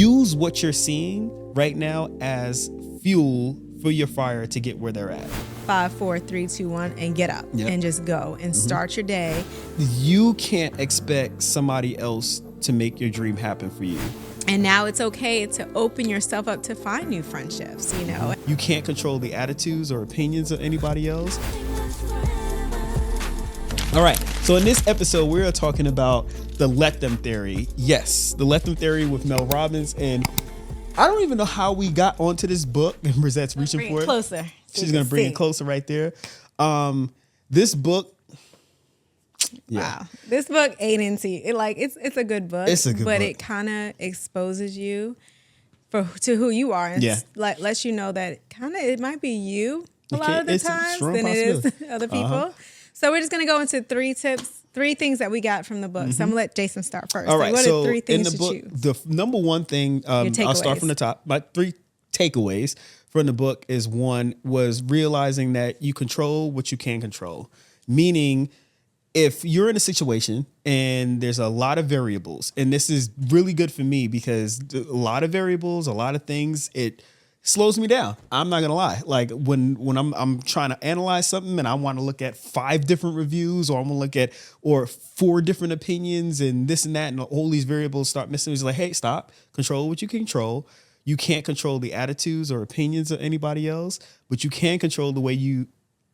use what you're seeing right now as fuel for your fire to get where they're at. 5, 4, 3, 2, 1, and get up and just go and start your day. You can't expect somebody else to make your dream happen for you. And now it's okay to open yourself up to find new friendships, you know. You can't control the attitudes or opinions of anybody else. All right, so in this episode, we're talking about the let them theory. Yes, the let them theory with Mel Robbins. And I don't even know how we got onto this book, and Brizette's reaching for it. Closer. She's going to bring it closer right there. This book. Wow. This book ain't into you. It's a good book. It's a good book. But it kind of exposes you to who you are. And lets you know that it might be you a lot of the times than it is other people. So we're just going to go into 3 tips. 3 things that we got from the book. So I'm going to let Jason start first. All right. What so are 3 things in the book, choose? the number one thing, I'll start from the top. My 3 takeaways from the book is, 1 was realizing that you control what you can control. Meaning, if you're in a situation and there's a lot of variables, and this is really good for me because a lot of variables, a lot of things, it slows me down. I'm not gonna lie. Like when I'm trying to analyze something and I want to look at 5 different reviews, or I'm gonna look at 4 different opinions and this and that, and all these variables start missing. It's like, hey, stop. Control what you can control. You can't control the attitudes or opinions of anybody else, but you can control the way you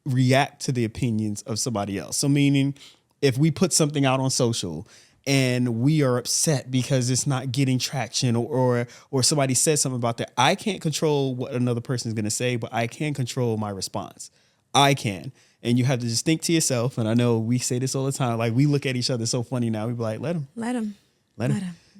react to the opinions of somebody else. So meaning, if we put something out on social and we are upset because it's not getting traction, or somebody says something about that, I can't control what another person is going to say, but I can control my response. I can. And you have to just think to yourself. And I know we say this all the time. Like, we look at each other so funny now. We be like, let him.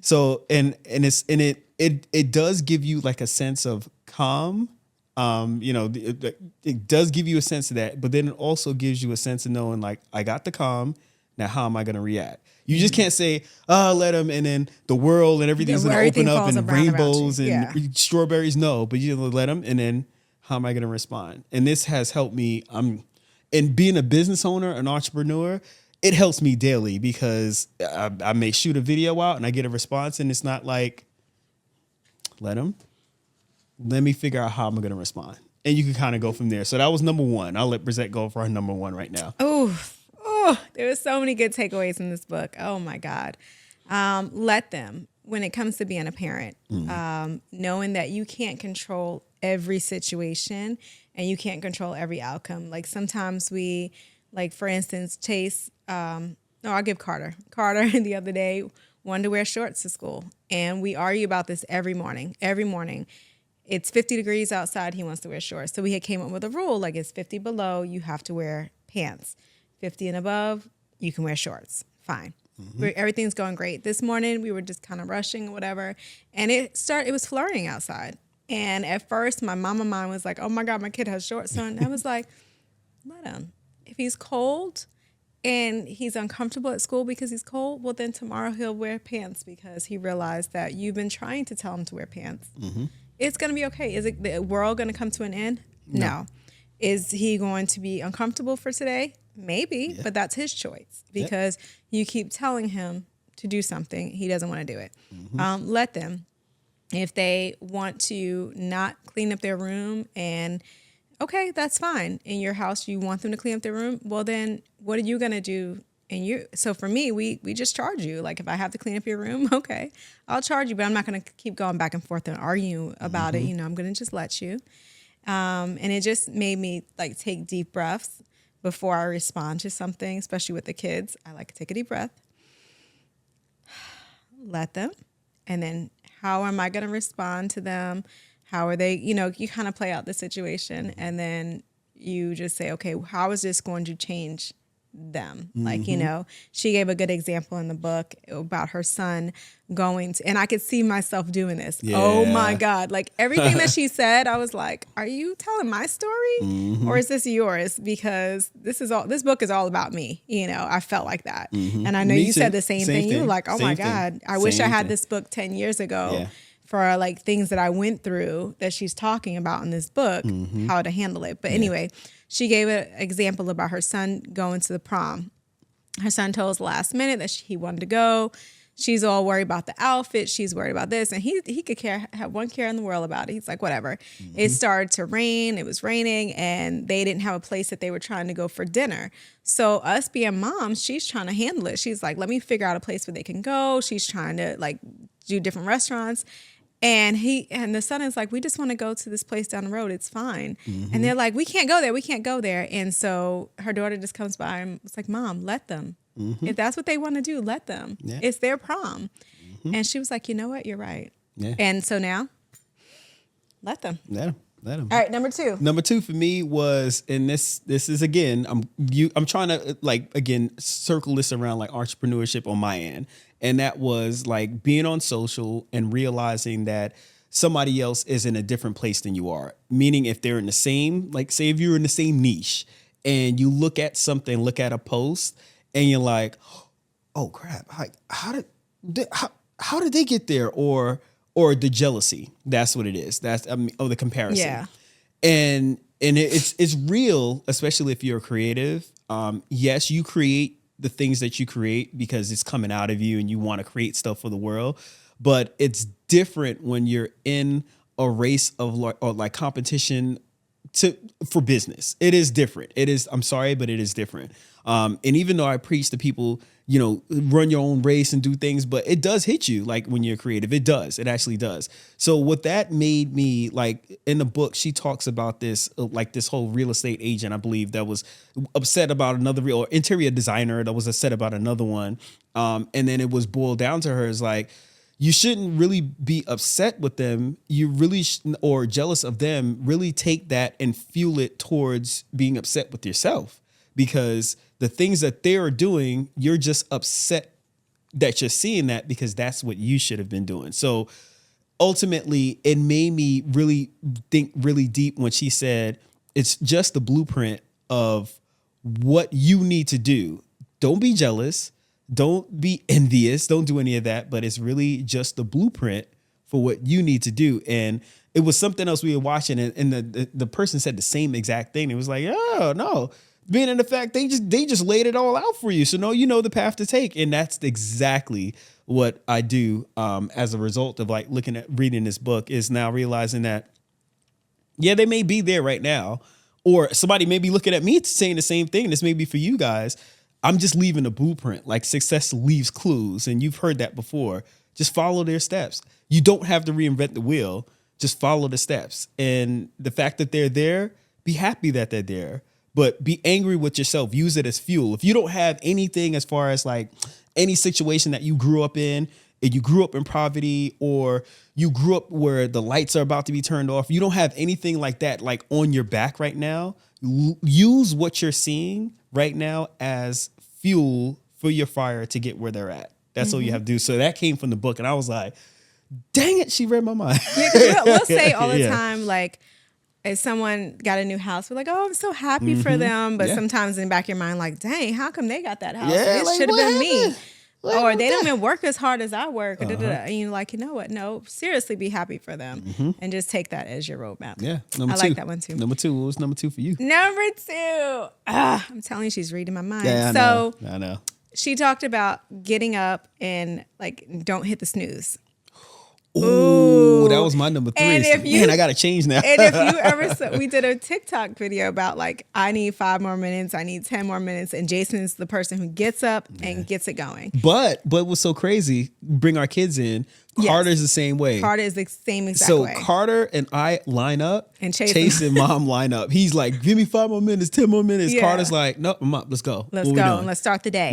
So, it does give you like a sense of calm. It does give you a sense of that, but then it also gives you a sense of knowing, like, I got the calm. Now, how am I going to react? You just can't say, let them, and then the world and everything's going to open up and rainbows and strawberries. No, but you let them, and then how am I going to respond? And this has helped me. In being a business owner, an entrepreneur, it helps me daily because I may shoot a video out and I get a response, and it's not like, let them. Let me figure out how I'm going to respond. And you can kind of go from there. So that was number 1. I'll let Brizette go for her number 1 right now. Oh, there were so many good takeaways in this book. Oh, my God. Let them, when it comes to being a parent, knowing that you can't control every situation and you can't control every outcome. Like sometimes we, like for instance, I'll give Carter. Carter the other day wanted to wear shorts to school. And we argue about this every morning. It's 50 degrees outside. He wants to wear shorts. So we had came up with a rule, like it's 50 below, you have to wear pants. 50 and above, you can wear shorts. Fine. Everything's going great. This morning, we were just kind of rushing or whatever. And it was flurrying outside. And at first, my mama mind was like, oh my God, my kid has shorts on. I was like, let him. If he's cold and he's uncomfortable at school because he's cold, well, then tomorrow he'll wear pants because he realized that you've been trying to tell him to wear pants. It's going to be okay. Is the world going to come to an end? No. Is he going to be uncomfortable for today? Maybe, but that's his choice because you keep telling him to do something. He doesn't want to do it. Let them. If they want to not clean up their room, and okay, that's fine. In your house, you want them to clean up their room. Well, then what are you going to do? So for me, we just charge you. Like if I have to clean up your room, okay, I'll charge you, but I'm not going to keep going back and forth and argue about it. I'm going to just let you. And it just made me like take deep breaths before I respond to something, especially with the kids. I like to take a deep breath, let them, and then how am I going to respond to them? How are they, you kind of play out the situation, and then you just say, okay, how is this going to change them? Like, she gave a good example in the book about her son going to, and I could see myself doing this. Yeah. Oh my God. Like everything that she said, I was like, are you telling my story or is this yours? Because this book is all about me. I felt like that. And I know you said the same thing. You were like, oh my God, I wish I had this book 10 years ago for like things that I went through that she's talking about in this book, how to handle it. But anyway, she gave an example about her son going to the prom. Her son told us last minute that he wanted to go. she's all worried about the outfit. She's worried about this. And he could have one care in the world about it. He's like, whatever. It started to rain. It was raining and they didn't have a place that they were trying to go for dinner. So us being moms, she's trying to handle it. She's like, let me figure out a place where they can go. She's trying to like do different restaurants. And the son is like, we just want to go to this place down the road. It's fine. And they're like, we can't go there. We can't go there. And so her daughter just comes by and it's like, Mom, let them. If that's what they want to do, let them. Yeah. It's their prom. And she was like, you know what? You're right. Yeah. And so now, let them. Let them. All right, number 2. Number 2 for me was, and this is again, I'm trying to like again circle this around like entrepreneurship on my end, and that was like being on social and realizing that somebody else is in a different place than you are. Meaning, if they're in the same, like say if you're in the same niche, and you look at a post, and you're like, oh crap, how did they get there, or the jealousy. That's what it is. That's the comparison. Yeah. And it's real, especially if you're creative. Yes, you create the things that you create because it's coming out of you and you want to create stuff for the world. But it's different when you're in a race of like competition for business. It is different. It is, I'm sorry, but it is different. And even though I preach to people, run your own race and do things, but it does hit you like when you're creative. It does. It actually does. So what that made me, like in the book, she talks about this, like this whole real estate agent, I believe, that was upset about another or interior designer that was upset about another one. And then it was boiled down to her as like, you shouldn't really be upset with them. You really or jealous of them. Really take that and fuel it towards being upset with yourself, because the things that they're doing, you're just upset that you're seeing that because that's what you should have been doing. So ultimately, it made me really think really deep when she said, it's just the blueprint of what you need to do. Don't be jealous. Don't be envious. Don't do any of that. But it's really just the blueprint for what you need to do. And it was something else we were watching, and the person said the same exact thing. It was like, oh, no. Being in the fact they just laid it all out for you. So no, you know the path to take. And that's exactly what I do as a result of like reading this book, is now realizing that, yeah, they may be there right now, or somebody may be looking at me saying the same thing. This may be for you guys. I'm just leaving a blueprint. Like success leaves clues. And you've heard that before. Just follow their steps. You don't have to reinvent the wheel. Just follow the steps. And the fact that they're there, be happy that they're there. But be angry with yourself. Use it as fuel. If you don't have anything as far as like any situation that you grew up in, and you grew up in poverty, or you grew up where the lights are about to be turned off, you don't have anything like that, like on your back right now, use what you're seeing right now as fuel for your fire to get where they're at. That's all you have to do. So that came from the book. And I was like, dang it, she read my mind. Yeah, we'll say all the time, like, if someone got a new house, we're like, oh, I'm so happy for them. But sometimes in the back of your mind, like, dang, how come they got that house? Yeah, it like, should have been happened? me. Or they don't even work as hard as I work. And you're like, you know what? No, seriously, be happy for them. And just take that as your roadmap. Yeah. I like that one too. Number 2. What was number 2 for you? Number 2. I'm telling you, she's reading my mind. Yeah, I know. She talked about getting up and like, don't hit the snooze. Ooh, that was my number 3. And if man, I got to change now. And if you ever we did a TikTok video about like, I need 5 more minutes, I need 10 more minutes, and Jason's the person who gets up and gets it going. But what's so crazy, bring our kids in, Carter's the same way. Carter is the same exact way. So Carter and I line up, and Chase and Mom line up. He's like, give me 5 more minutes, 10 more minutes. Yeah. Carter's like, no, I'm up, let's go. Let's go, and let's start the day,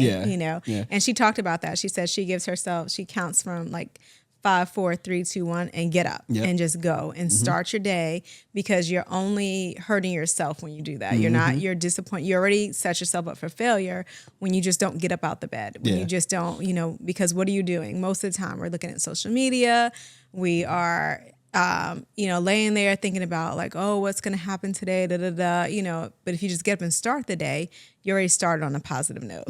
Yeah. And she talked about that. She said she counts from like 5, 4, 3, 2, 1, and get up and just go and start your day, because you're only hurting yourself when you do that. You're disappointed. You already set yourself up for failure when you just don't get up out the bed. When you just don't, because what are you doing? Most of the time we're looking at social media. We are, laying there thinking about like, oh, what's going to happen today? But if you just get up and start the day, you already started on a positive note,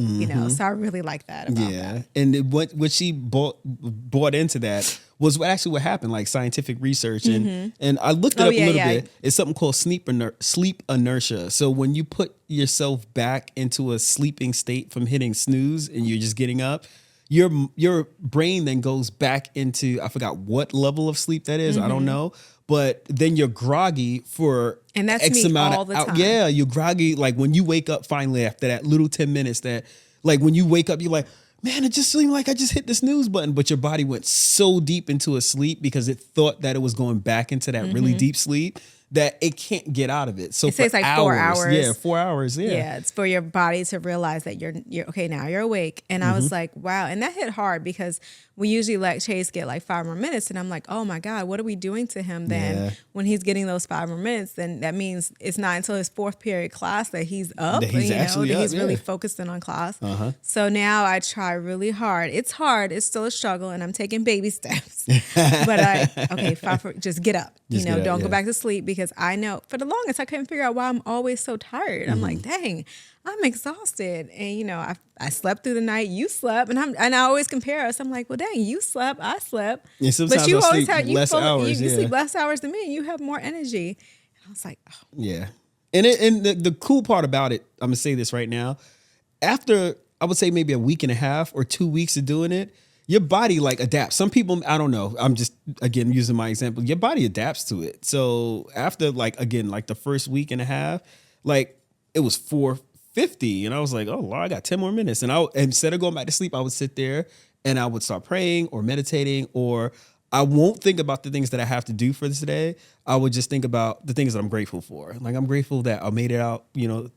So I really like that about that. And what she brought into that was actually what happened, like scientific research. And I looked it up a little bit. It's something called sleep inertia. So when you put yourself back into a sleeping state from hitting snooze and you're just getting up, your brain then goes back into, I forgot what level of sleep that is. I don't know. But then you're groggy for and that's X me amount all the of time. Yeah, you're groggy. Like when you wake up finally after that little 10 minutes that, like when you wake up, you're like, man, it just seemed like I just hit the snooze button. But your body went so deep into a sleep because it thought that it was going back into that really deep sleep that it can't get out of it. So it takes like 4 hours. Yeah, 4 hours. Yeah. Yeah, it's for your body to realize that you're okay now. You're awake, and I was like, wow, and that hit hard because we usually let Chase get like 5 more minutes, and I'm like, oh my God, what are we doing to him then when he's getting those 5 more minutes? Then that means it's not until his 4th period class that he's up. That he's really focused in on class. So now I try really hard. It's hard. It's still a struggle, and I'm taking baby steps. But just get up. Don't go back to sleep because I know for the longest I couldn't figure out why I'm always so tired. I'm like, dang, I'm exhausted. And I slept through the night, you slept, and I always compare us. I'm like, well, dang, you slept, I slept. Yeah, but you always have less hours. You sleep less hours than me, and you have more energy. And I was like, oh. Yeah. And the cool part about it, I'm gonna say this right now, after I would say maybe a week and a half or 2 weeks of doing it, your body like adapts. Some people, I don't know. I'm just, again, using my example. Your body adapts to it. So after like the first week and a half, like it was 4:50 and I was like, oh Lord, I got 10 more minutes. And instead of going back to sleep, I would sit there and I would start praying or meditating, or I won't think about the things that I have to do for this day. I would just think about the things that I'm grateful for. Like I'm grateful that I made it out,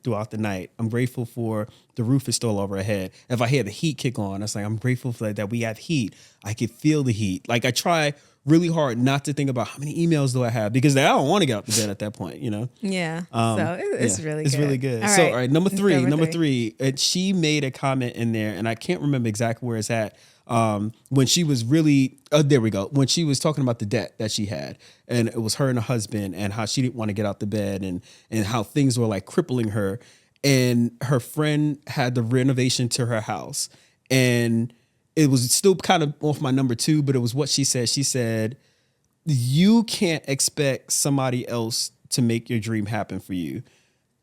throughout the night. I'm grateful for the roof is still overhead. If I had the heat kick on, I was like, I'm grateful for that we have heat. I could feel the heat. Like I try really hard not to think about how many emails do I have because I don't want to get out of bed at that point, Yeah. So it's really good. It's really good. All So, right. all right, number three, and she made a comment in there, and I can't remember exactly where it's at. When she was there we go. When she was talking about the debt that she had, and it was her and her husband, and how she didn't want to get out the bed, and how things were like crippling her, and her friend had the renovation to her house, and it was still kind of off my number 2, but it was what she said. She said, you can't expect somebody else to make your dream happen for you.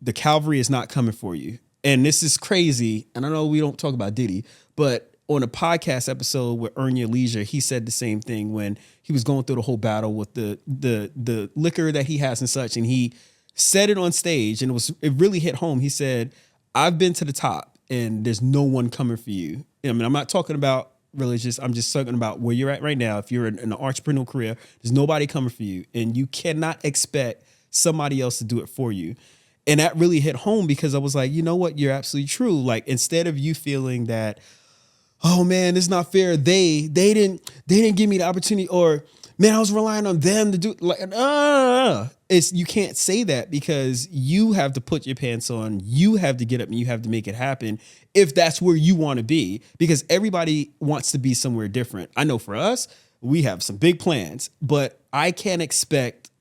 The Calvary is not coming for you. And this is crazy. And I know we don't talk about Diddy, but on a podcast episode with Earn Your Leisure, he said the same thing when he was going through the whole battle with the liquor that he has and such. And he said it on stage, and it really hit home. He said, I've been to the top and there's no one coming for you. I mean, I'm not talking about religious. I'm just talking about where you're at right now. If you're in an entrepreneurial career, there's nobody coming for you, and you cannot expect somebody else to do it for you. And that really hit home because I was like, you know what? You're absolutely true. Like, instead of you feeling that, oh man, it's not fair. They didn't give me the opportunity, or man, I was relying on them to do you can't say that because you have to put your pants on. You have to get up and you have to make it happen if that's where you want to be, because everybody wants to be somewhere different. I know for us, we have some big plans, but I can't expect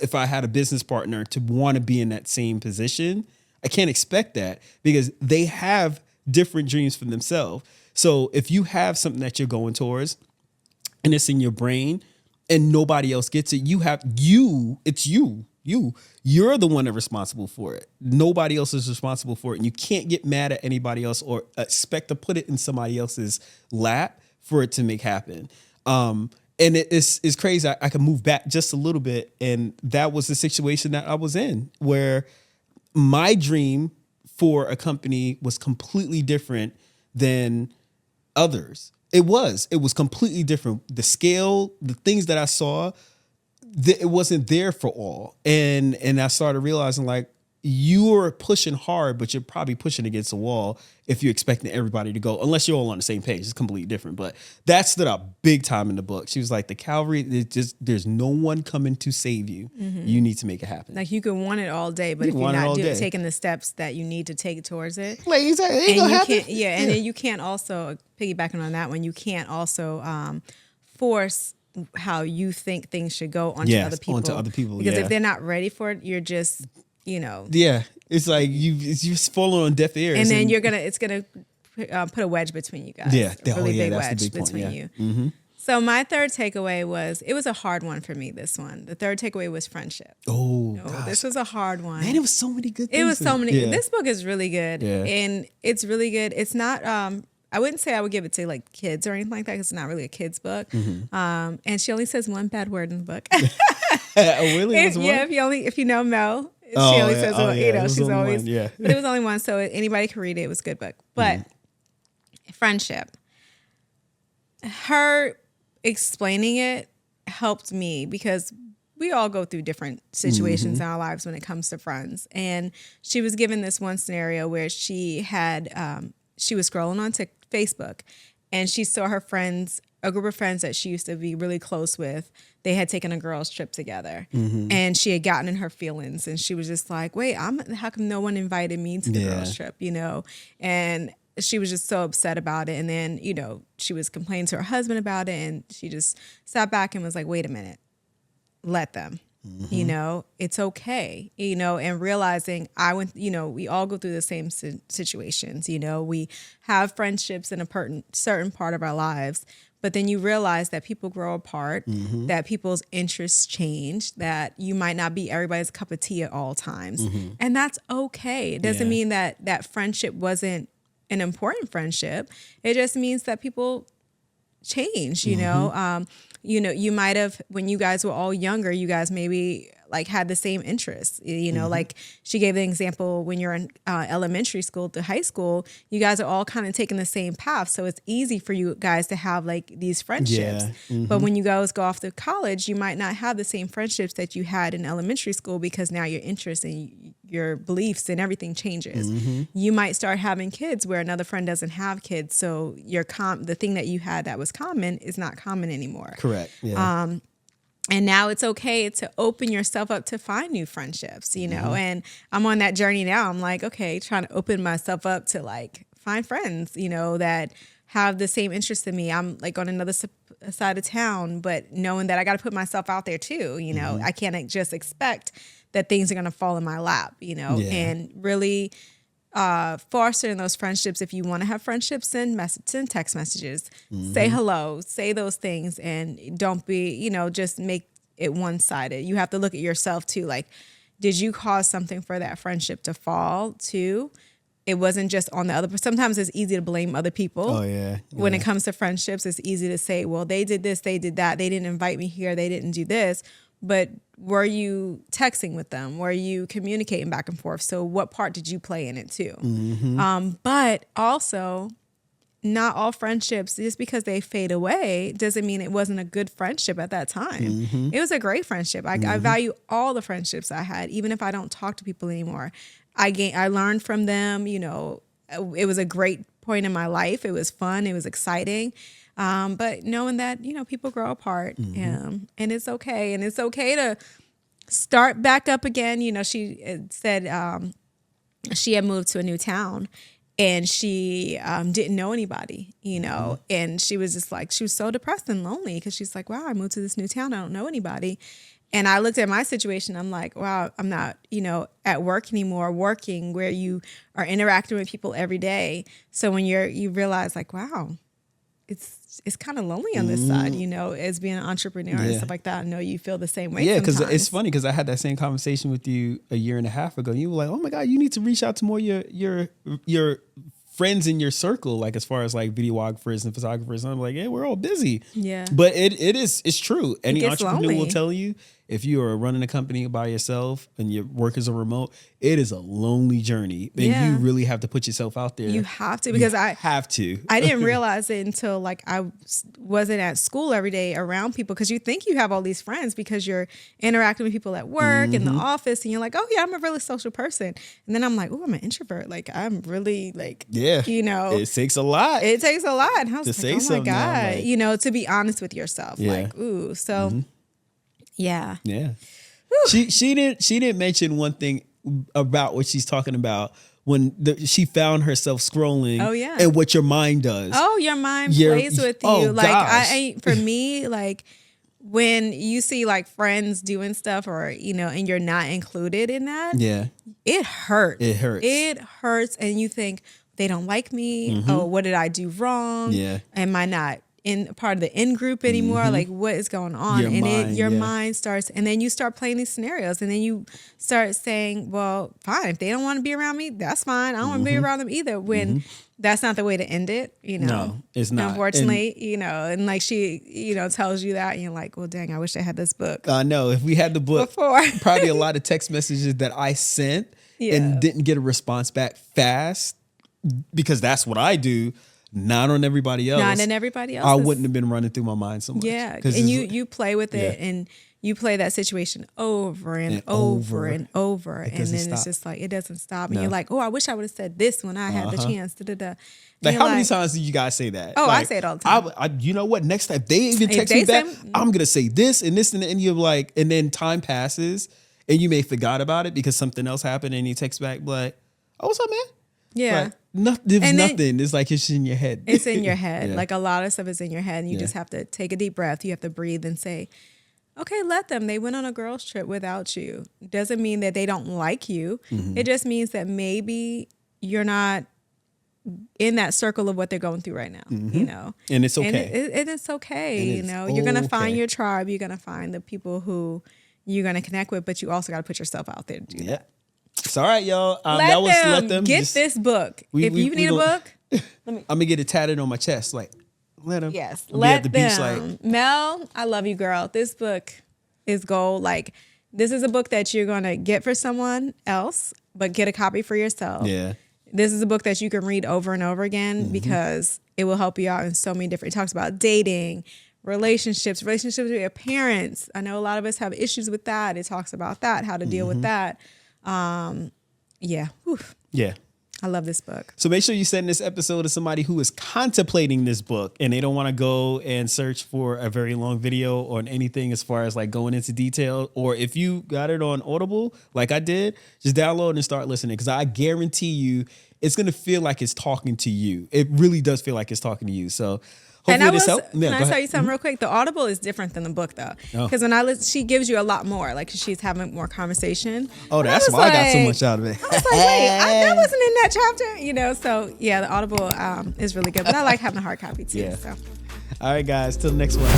if I had a business partner to want to be in that same position. I can't expect that because they have different dreams for themselves. So if you have something that you're going towards and it's in your brain and nobody else gets it, you're the one that's responsible for it. Nobody else is responsible for it. And you can't get mad at anybody else or expect to put it in somebody else's lap for it to make happen. And it's crazy. I can move back just a little bit. And that was the situation that I was in, where my dream for a company was completely different than others. It was completely different. The scale, the things that I saw, it wasn't there for all. And I started realizing, like, you're pushing hard, but you're probably pushing against a wall if you're expecting everybody to go, unless you're all on the same page. It's completely different. But that stood out big time in the book. She was like, the Calvary, there's no one coming to save you. Mm-hmm. You need to make it happen. Like, you can want it all day, but if you're not taking the steps that you need to take towards it. Like, it ain't gonna happen. And then you can't also, piggybacking on that one, you can't also force how you think things should go onto other people. Because if they're not ready for it, you're just... Yeah, it's like you're falling on deaf ears, and then it's gonna put a wedge between you guys. Yeah, a really big wedge the big between point, you. Mm-hmm. So my third takeaway was, it was a hard one for me. This one, the third takeaway was friendship. This was a hard one. Man, it was so many good things. It was so many. Yeah. This book is really good, yeah. and it's really good. It's not. I wouldn't say I would give it to like kids or anything like that because it's not really a kid's book. And she only says one bad word in the book. Really? If you know Mel, she only says she's always one, yeah. But it was only one, so anybody could read it. It was a good book. But friendship, her explaining it helped me because we all go through different situations in our lives when it comes to friends. And she was given this one scenario where she had, she was scrolling on Facebook and she saw her friends, a group of friends that she used to be really close with. They had taken a girls' trip together and she had gotten in her feelings and she was just like, wait, how come no one invited me to the girls' trip, you know? And she was just so upset about it. And then, you know, she was complaining to her husband about it and she just sat back and was like, wait a minute. Let them, you know, it's okay, you know, and realizing we all go through the same situations, you know, we have friendships in a certain part of our lives, but then you realize that people grow apart, that people's interests change, that you might not be everybody's cup of tea at all times. And that's okay. It doesn't mean that friendship wasn't an important friendship. It just means that people change, you know. You might have, when you guys were all younger, you guys maybe like had the same interests, you know, like she gave the example when you're in elementary school to high school, you guys are all kind of taking the same path. So it's easy for you guys to have like these friendships. But when you guys go off to college, you might not have the same friendships that you had in elementary school because now your interests and your beliefs and everything changes. You might start having kids where another friend doesn't have kids. So the thing that you had that was common is not common anymore. Correct. Yeah. And now it's okay to open yourself up to find new friendships, you know, and I'm on that journey now. I'm like, okay, trying to open myself up to like find friends, you know, that have the same interests in me. I'm like on another side of town, but knowing that I got to put myself out there too, you know, I can't just expect that things are going to fall in my lap, you know, and really fostering those friendships. If you want to have friendships, send text messages, say hello, say those things, and don't be, you know, just make it one-sided. You have to look at yourself too. Like, did you cause something for that friendship to fall too? It wasn't just on the other. Sometimes it's easy to blame other people. Oh yeah. When it comes to friendships, it's easy to say, well, they did this, they did that, they didn't invite me here, they didn't do this. But were you texting with them? Were you communicating back and forth? So what part did you play in it too? But also, not all friendships, just because they fade away, doesn't mean it wasn't a good friendship at that time. It was a great friendship. I value all the friendships I had, even if I don't talk to people anymore. I learned from them. You know, it was a great point in my life. It was fun. It was exciting. But knowing that, you know, people grow apart and it's okay. And it's okay to start back up again. You know, she said she had moved to a new town and she didn't know anybody, you know, and she was just like, she was so depressed and lonely because she's like, wow, I moved to this new town. I don't know anybody. And I looked at my situation. I'm like, wow, I'm not, you know, at work anymore, working where you are interacting with people every day. So when you realize like, wow, it's kind of lonely on this side, you know, as being an entrepreneur and stuff like that. I know you feel the same way. Yeah, because it's funny because I had that same conversation with you a year and a half ago. You were like, "Oh my God, you need to reach out to more your friends in your circle, like as far as like videographers and photographers." And I'm like, "Yeah, we're all busy." Yeah, but it's true. Any entrepreneur will tell you, if you are running a company by yourself and your work is a remote, it is a lonely journey. And you really have to put yourself out there. You have to, because I didn't realize it until like I wasn't at school every day around people, because you think you have all these friends because you're interacting with people at work, in the office, and you're like, oh yeah, I'm a really social person. And then I'm like, oh, I'm an introvert. Like I'm really like, you know. It takes a lot. It takes a lot. And I was like, oh my God. Like, you know, to be honest with yourself. Like, ooh, so... Yeah. She didn't mention one thing about what she's talking about when she found herself scrolling. Oh yeah. And what your mind does. Oh, your mind plays with you. Oh, like for me, like when you see like friends doing stuff, or you know, and you're not included in that. Yeah. It hurts. It hurts, and you think they don't like me. Oh, what did I do wrong? Yeah. Am I not in part of the in group anymore. Like, what is going on? Your mind starts, and then you start playing these scenarios, and then you start saying, well, fine, if they don't want to be around me, that's fine. I don't want to be around them either. When that's not the way to end it, No, it's not. Unfortunately, and like she, tells you that, and you're like, well, dang, I wish I had this book. I know. If we had the book before, probably a lot of text messages that I sent and didn't get a response back fast, because that's what I do. Not on everybody else. Not on everybody else. I wouldn't have been running through my mind so much. Yeah, and you play with it, and you play that situation over and over and over, and then it's just like it doesn't stop. And you're like, oh, I wish I would have said this when I had the chance. Like, how many times do you guys say that? Oh, like, I say it all the time. I you know what? Next time, if they even text me back, I'm gonna say this and this, and you're like, and then time passes, and you may forgot about it because something else happened, and you text back like, oh, what's up, man? Yeah. Like, nothing. It's like it's in your head. It's in your head. Like a lot of stuff is in your head, and you just have to take a deep breath. You have to breathe and say, okay, let them. They went on a girls' trip without you. Doesn't mean that they don't like you. It just means that maybe you're not in that circle of what they're going through right now, And it's okay. And it's okay. You're going to find your tribe. You're going to find the people who you're going to connect with, but you also got to put yourself out there to do that. It's all right, y'all. Let them get this book. If you need a book, I'm going to get it tatted on my chest. Like, let them. Yes, let them. Beach, like, Mel, I love you, girl. This book is gold. Like, this is a book that you're going to get for someone else, but get a copy for yourself. Yeah. This is a book that you can read over and over again because it will help you out in so many different. It talks about dating, relationships with your parents. I know a lot of us have issues with that. It talks about that, how to deal with that. Yeah. Oof. Yeah. I love this book. So make sure you send this episode to somebody who is contemplating this book and they don't want to go and search for a very long video on anything as far as like going into detail. Or if you got it on Audible, like I did, just download and start listening, because I guarantee you it's going to feel like it's talking to you. It really does feel like it's talking to you. So hopefully this helps. Can I tell you something real quick? The Audible is different than the book, though, because when I listen, she gives you a lot more. Like, she's having more conversation. Oh, that's why I got so much out of it. I was like, wait, that wasn't in that chapter, So yeah, the Audible is really good, but I like having a hard copy too. Yeah. So. All right, guys, till the next one.